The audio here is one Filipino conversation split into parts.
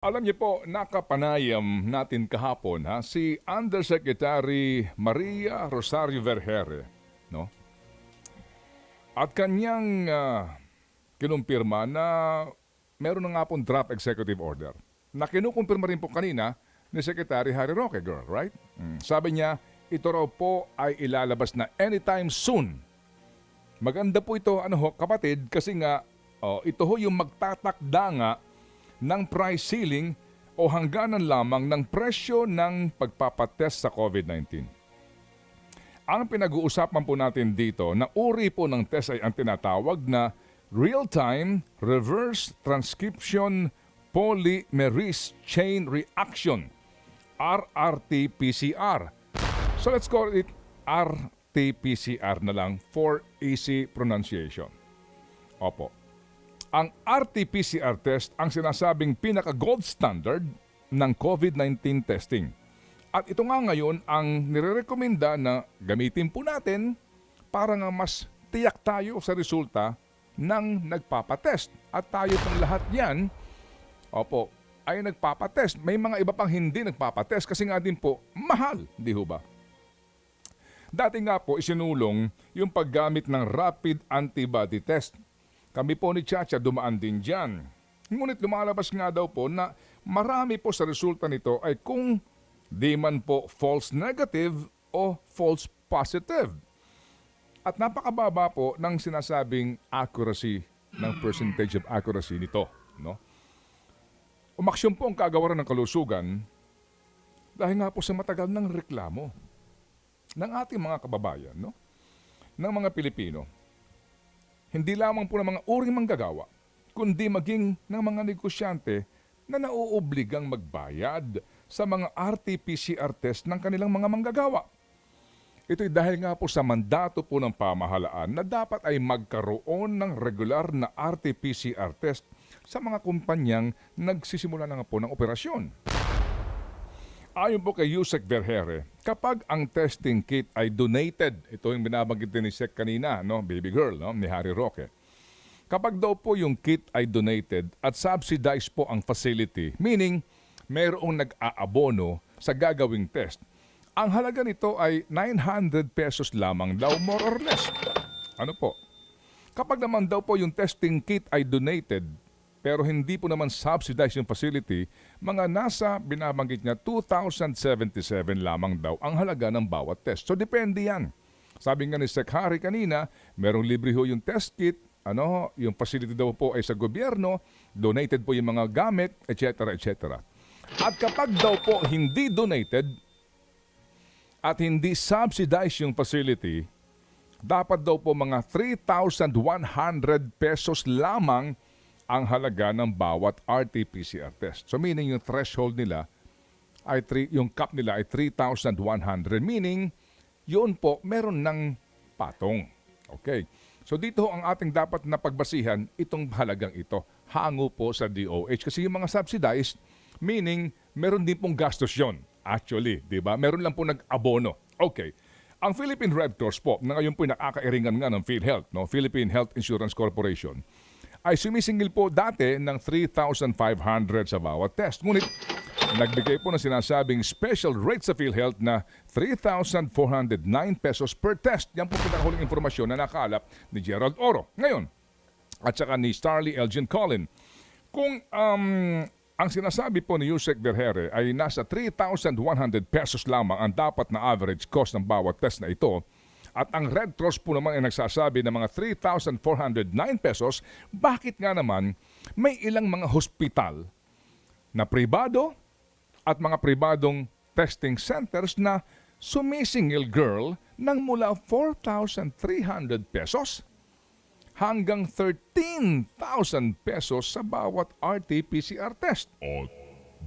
Alam niyo po, nakapanayam natin kahapon si Undersecretary Maria Rosario Vergere, no? At kanyang kinumpirma na meron na nga pong draft executive order na kinukumpirma rin po kanina ni Secretary Harry Roque, girl, right? Sabi niya, ito raw po ay ilalabas na anytime soon. Maganda po ito, kapatid, kasi nga ito ho yung magtatakda nga ng price ceiling o hangganan lamang ng presyo ng pagpapatest sa COVID-19. Ang pinag-uusapan po natin dito na uri po ng test ay ang tinatawag na Real-Time Reverse Transcription Polymerase Chain Reaction, RRT-PCR. So let's call it RT-PCR na lang for easy pronunciation. Opo. Ang RT-PCR test ang sinasabing pinaka-gold standard ng COVID-19 testing. At ito nga ngayon ang nirerekomenda na gamitin po natin para nga mas tiyak tayo sa resulta ng nagpapatest. At tayo pong lahat yan, ay nagpapatest. May mga iba pang hindi nagpapatest kasi nga din po mahal, di ho ba? Dati nga po isinulong yung paggamit ng rapid antibody test. Kami po ni Chacha dumaan din dyan. Ngunit lumalabas nga daw po na marami po sa resulta nito ay kung di man po false negative o false positive. At napakababa po ng sinasabing accuracy, ng percentage of accuracy nito. No? Umaksyon po ang kagawaran ng kalusugan dahil nga po sa matagal ng reklamo ng ating mga kababayan, no? Ng mga Pilipino. Hindi lamang po ng mga uring manggagawa, kundi maging ng mga negosyante na nauobligang magbayad sa mga RT-PCR test ng kanilang mga manggagawa. Ito'y dahil nga po sa mandato po ng pamahalaan na dapat ay magkaroon ng regular na RT-PCR test sa mga kumpanyang nagsisimula na nga po ng operasyon. Ayon po kay Yusek Vergere, kapag ang testing kit ay donated, ito yung binabanggit din ni Sec kanina, no, baby girl, no, ni Harry Roque. Kapag daw po yung kit ay donated at subsidized po ang facility, meaning mayroong nag-aabono sa gagawing test, ang halaga nito ay 900 pesos lamang daw, more or less. Ano po? Kapag naman daw po yung testing kit ay donated, pero hindi po naman subsidized yung facility, mga nasa binabanggit niya 2,077 lamang daw ang halaga ng bawat test. So depende yan. Sabi nga ni Sec Harry kanina, merong libre ho yung test kit, yung facility daw po ay sa gobyerno, donated po yung mga gamit, etc. etc. At kapag daw po hindi donated at hindi subsidized yung facility, dapat daw po mga 3,100 pesos lamang ang halaga ng bawat RT-PCR test. So meaning yung threshold nila ay yung cap nila ay 3,100, meaning yun po meron ng patong. Okay. So dito ang ating dapat na pagbasihan itong halagang ito. Hango po sa DOH kasi yung mga subsidized, meaning meron din pong gastos yun. Actually, di ba? Meron lang po nag-abono. Okay. Ang Philippine Red Cross po, na ngayon po nakakairingan nga ng PhilHealth, no? Philippine Health Insurance Corporation, ay sumisingil po dati ng 3,500 sa bawat test. Ngunit nagbigay po ng sinasabing special rate sa PhilHealth na 3,409 pesos per test. Yan po pinakahuling informasyon na nakalap ni Gerald Oro. Ngayon, at saka ni Starly Elgin Collin. Kung ang sinasabi po ni Yusek Vergere ay nasa 3,100 pesos lamang ang dapat na average cost ng bawat test na ito, at ang Red Cross po naman ay nagsasabi ng mga 3,409 pesos, bakit nga naman may ilang mga hospital na pribado at mga pribadong testing centers na sumisingil, girl, ng mula 4,300 pesos hanggang 13,000 pesos sa bawat RT-PCR test? At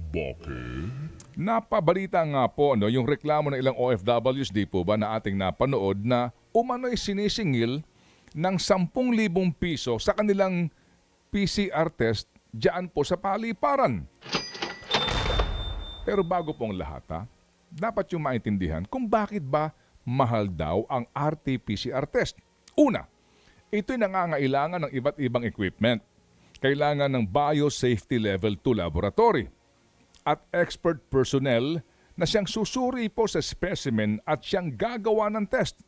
bakit? Napabalita nga po yung reklamo ng ilang OFWs, di po ba, na ating napanood na umano'y sinisingil ng 10,000 piso sa kanilang PCR test diyan po sa paliparan. Pero bago pong lahat, dapat yung maintindihan kung bakit ba mahal daw ang RT-PCR test. Una, ito'y nangangailangan ng iba't ibang equipment. Kailangan ng Biosafety Level 2 laboratory. at expert personnel na siyang susuri po sa specimen at siyang gagawa ng test.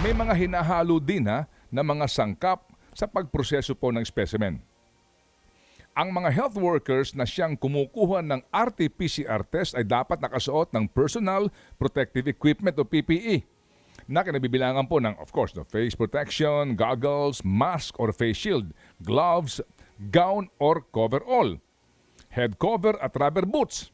May mga hinahalo din na mga sangkap sa pagproseso po ng specimen. Ang mga health workers na siyang kumukuha ng RT-PCR test ay dapat nakasuot ng personal protective equipment o PPE na kinabibilangan po ng, of course, the face protection, goggles, mask or face shield, gloves, gown or coverall, head cover at rubber boots.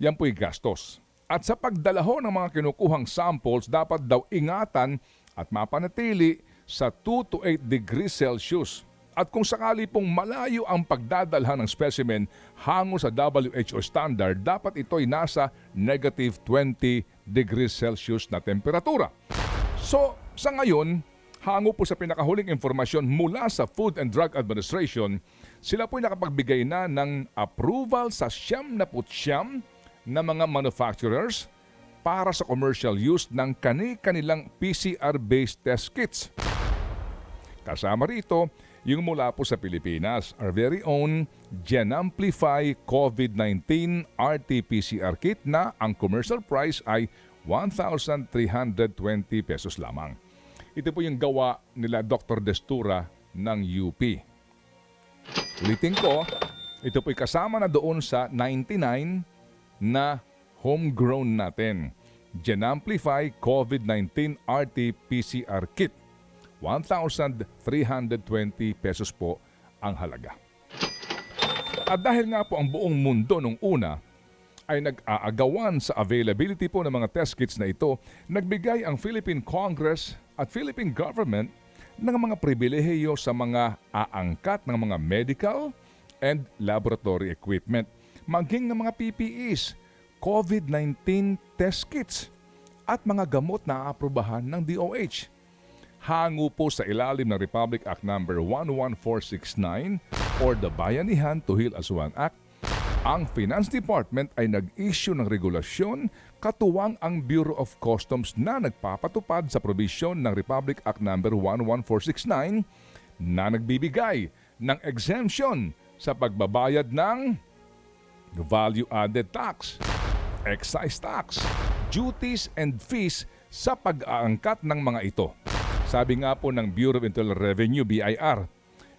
Yan po'y gastos. At sa pagdalaho ng mga kinukuhang samples, dapat daw ingatan at mapanatili sa 2 to 8 degrees Celsius. At kung sakali pong malayo ang pagdadalhan ng specimen hango sa WHO standard, dapat ito'y nasa negative 20 degrees Celsius na temperatura. So, sa ngayon, hango po sa pinakahuling informasyon mula sa Food and Drug Administration, sila po'y nakapagbigay na ng approval sa 79 na mga manufacturers para sa commercial use ng kani-kanilang PCR-based test kits. Kasama rito, yung mula po sa Pilipinas, our very own GenAmplify COVID-19 RT-PCR kit na ang commercial price ay 1,320 pesos lamang. Ito po yung gawa nila Dr. Destura ng UP. Ulitin ko, ito po'y kasama na doon sa 99 na homegrown natin. GenAmplify COVID-19 RT-PCR kit. 1,320 pesos po ang halaga. At dahil nga po ang buong mundo nung una ay nag-aagawan sa availability po ng mga test kits na ito, nagbigay ang Philippine Congress at Philippine Government ng mga pribilehiyo sa mga aangkat ng mga medical and laboratory equipment, maging ng mga PPEs, COVID-19 test kits at mga gamot na aaprubahan ng DOH. Hango po sa ilalim ng Republic Act No. 11469 or the Bayanihan to Heal as One Act, ang Finance Department ay nag-issue ng regulasyon katuwang ang Bureau of Customs na nagpapatupad sa probisyon ng Republic Act No. 11469 na nagbibigay ng exemption sa pagbabayad ng value-added tax, excise tax, duties and fees sa pag-aangkat ng mga ito. Sabi nga po ng Bureau of Internal Revenue, BIR,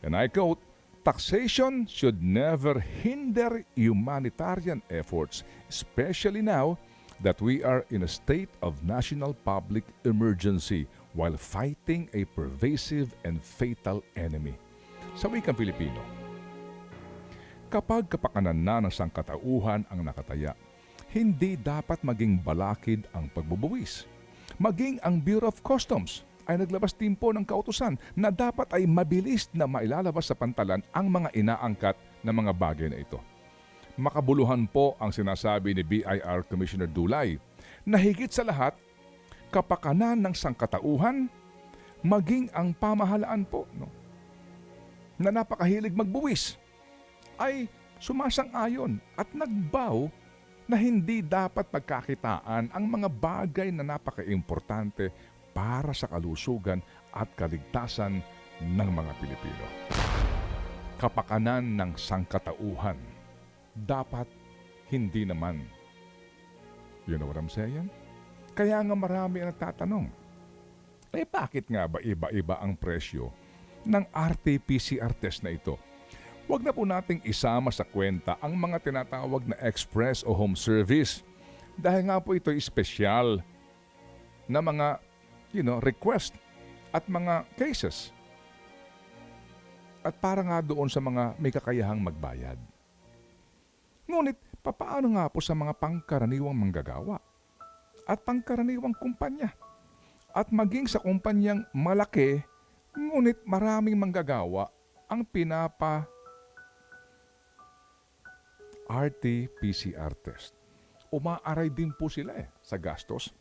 and I quote, "Taxation should never hinder humanitarian efforts, especially now that we are in a state of national public emergency while fighting a pervasive and fatal enemy." Sa wikang Filipino, kapag kapakanan na ng sangkatauhan ang nakataya, hindi dapat maging balakid ang pagbubuwis. Maging ang Bureau of Customs ay naglabas din po ng kautusan na dapat ay mabilis na mailalabas sa pantalan ang mga inaangkat na mga bagay na ito. Makabuluhan po ang sinasabi ni BIR Commissioner Dulay na higit sa lahat, kapakanan ng sangkatauhan, maging ang pamahalaan po na napakahilig magbuwis, ay sumasang-ayon at nagbaw na hindi dapat pagkakitaan ang mga bagay na napaka-importante para sa kalusugan at kaligtasan ng mga Pilipino. Kapakanan ng sangkatauhan, dapat hindi naman. You know what I'm saying? Kaya nga marami ang nagtatanong, bakit nga ba iba-iba ang presyo ng RT-PCR test na ito? Huwag na po nating isama sa kwenta ang mga tinatawag na express o home service dahil nga po ito espesyal na mga request at mga cases. At para nga doon sa mga may kakayahang magbayad. Ngunit, papaano nga po sa mga pangkaraniwang manggagawa at pangkaraniwang kumpanya? At maging sa kumpanyang malaki, ngunit maraming manggagawa ang pinapa RT-PCR test. Umaaray din po sila sa gastos.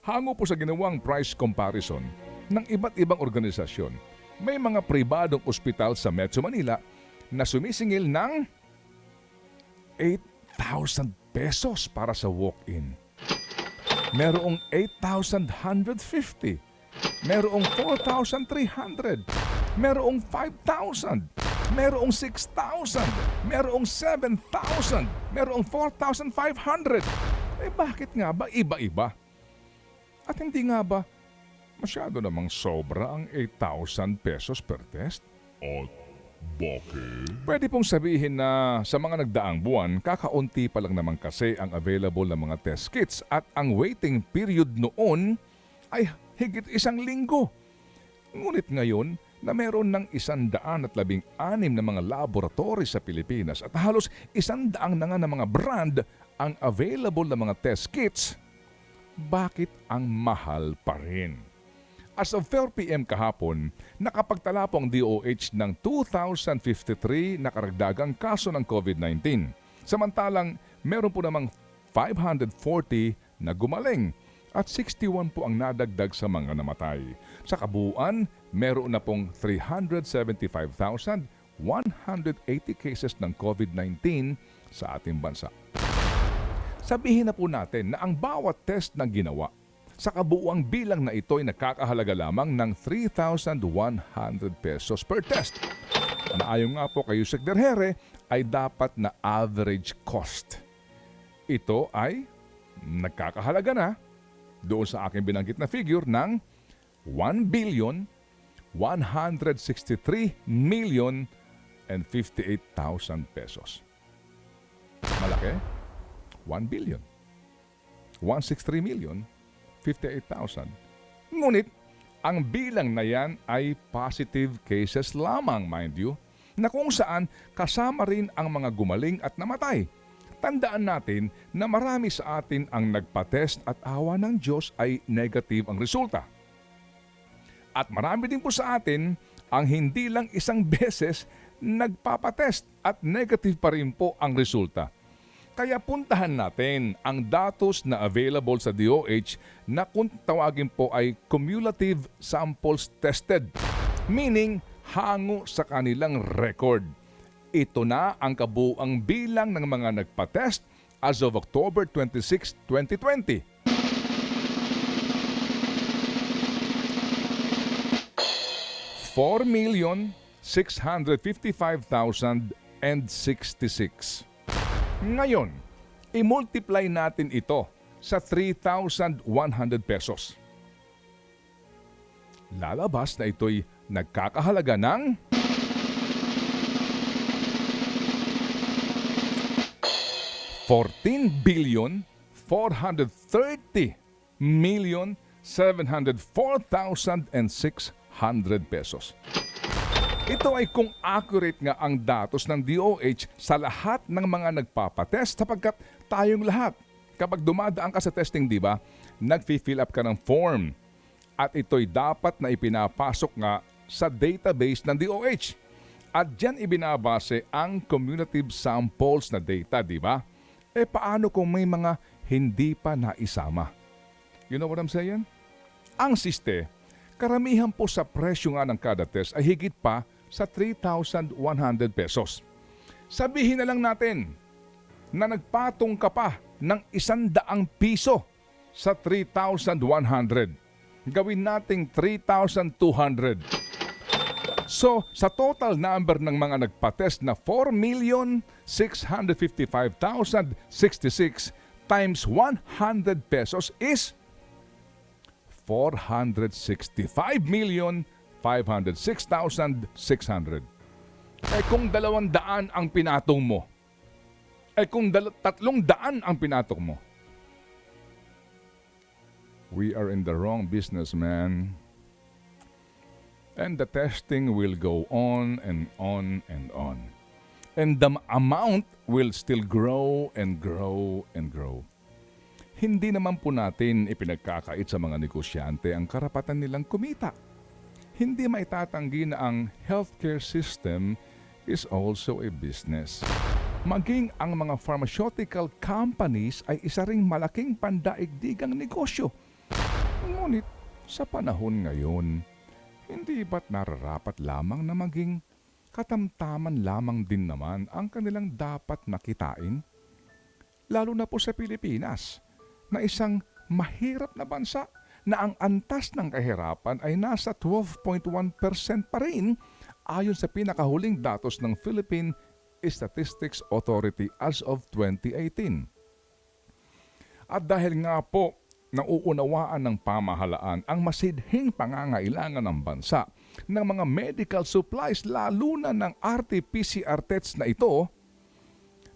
Hango po sa ginawang price comparison ng iba't ibang organisasyon, may mga pribadong ospital sa Metro Manila na sumisingil ng 8,000 pesos para sa walk-in. Merong 8,150. Merong 4,300. Merong 5,000. merong 6,000, merong 7,000, merong 4,500. Bakit nga ba iba-iba? At hindi nga ba masyado namang sobra ang 8,000 pesos per test? At bakit? Pwede pong sabihin na sa mga nagdaang buwan, kakaunti pa lang naman kasi ang available na mga test kits at ang waiting period noon ay higit 1 linggo. Ngunit ngayon na meron ng 116 na mga laboratory sa Pilipinas at halos 100 na nga na mga brand ang available na mga test kits, bakit ang mahal pa rin? As of 4 p.m. kahapon, nakapagtala po ang DOH ng 2,053 na karagdagang kaso ng COVID-19. Samantalang, meron po namang 540 na gumaling at 61 po ang nadagdag sa mga namatay. Sa kabuuan, meron na pong 375,180 cases ng COVID-19 sa ating bansa. Sabihin na po natin na ang bawat test na ginawa sa kabuuang bilang na ito ay nakakahalaga lamang ng 3,100 pesos per test. Na ayon nga po kay Yusek Derhere ay dapat na average cost. Ito ay nagkakahalaga na doon sa aking binanggit na figure ng 1,163,058,000 pesos. Malaki? 1 billion. 163,058,000. Ngunit, ang bilang na yan ay positive cases lamang, mind you, na kung saan kasama rin ang mga gumaling at namatay. Tandaan natin na marami sa atin ang nagpa-test at awa ng Diyos ay negative ang resulta. At marami din po sa atin ang hindi lang isang beses nagpapatest at negative pa rin po ang resulta. Kaya puntahan natin ang datos na available sa DOH na kung tawagin po ay cumulative samples tested, meaning hango sa kanilang record. Ito na ang kabuuang bilang ng mga nagpa-test as of October 26, 2020. 4,655,066. Ngayon, i-multiply natin ito sa 3,100 pesos. Lalabas na ito'y nagkakahalaga ng 14,430,704,600 pesos. Ito ay kung accurate nga ang datos ng DOH sa lahat ng mga nagpapatest sapagkat tayong lahat, kapag dumadaan ka sa testing, di ba, nag-fill up ka ng form at ito'y dapat na ipinapasok nga sa database ng DOH. At dyan ibinabase ang cumulative samples na data, di ba? Paano kung may mga hindi pa naisama? You know what I'm saying? Ang siste, karamihan po sa presyo nga ng kada test ay higit pa sa 3,100 pesos. Sabihin na lang natin na nagpatong ka pa ng 100 piso sa 3,100. Gawin nating 3,200. So, sa total number ng mga nagpa-test na 4,655,066 times 100 pesos is 465,506,600. Kung 200 ang pinatong mo, kung 300 ang pinatong mo, we are in the wrong business, man. And the testing will go on and on and on. And the amount will still grow and grow and grow. Hindi naman po natin ipinagkakait sa mga negosyante ang karapatan nilang kumita. Hindi maitatanggi na ang healthcare system is also a business. Maging ang mga pharmaceutical companies ay isa ring malaking pandaigdigang negosyo. Ngunit sa panahon ngayon, hindi ba't nararapat lamang na maging katamtaman lamang din naman ang kanilang dapat nakitain? Lalo na po sa Pilipinas, na isang mahirap na bansa na ang antas ng kahirapan ay nasa 12.1% pa rin ayon sa pinakahuling datos ng Philippine Statistics Authority as of 2018. At dahil nga po nauunawaan ng pamahalaan ang masidhing pangangailangan ng bansa ng mga medical supplies lalo na ng RT-PCR tests na ito,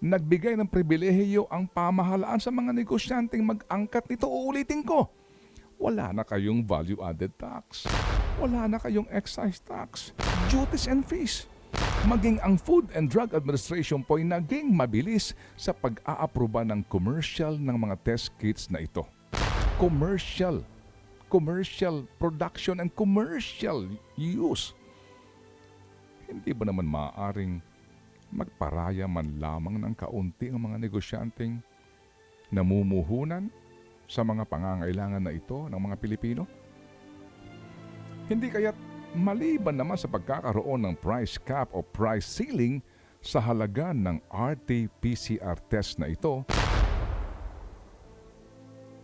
nagbigay ng pribilehiyo ang pamahalaan sa mga negosyanteng mag-angkat nito. Uulitin ko, wala na kayong value-added tax, wala na kayong excise tax, duties and fees. Maging ang Food and Drug Administration po ay naging mabilis sa pag-aaproba ng commercial ng mga test kits na ito. Commercial production and commercial use. Hindi ba naman maaaring magparaya man lamang ng kaunti ang mga negosyanteng namumuhunan sa mga pangangailangan na ito ng mga Pilipino? Hindi kaya't maliban naman sa pagkakaroon ng price cap o price ceiling sa halaga ng RT-PCR test na ito,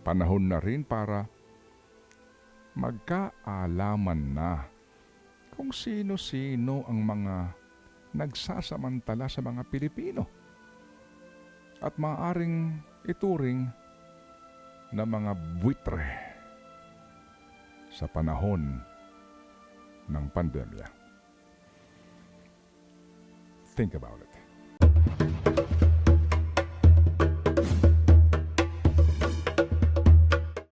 panahon na rin para magkaalaman na kung sino-sino ang mga nagsasamantala sa mga Pilipino at maaaring ituring na mga buitre sa panahon ng pandemya. Think about it.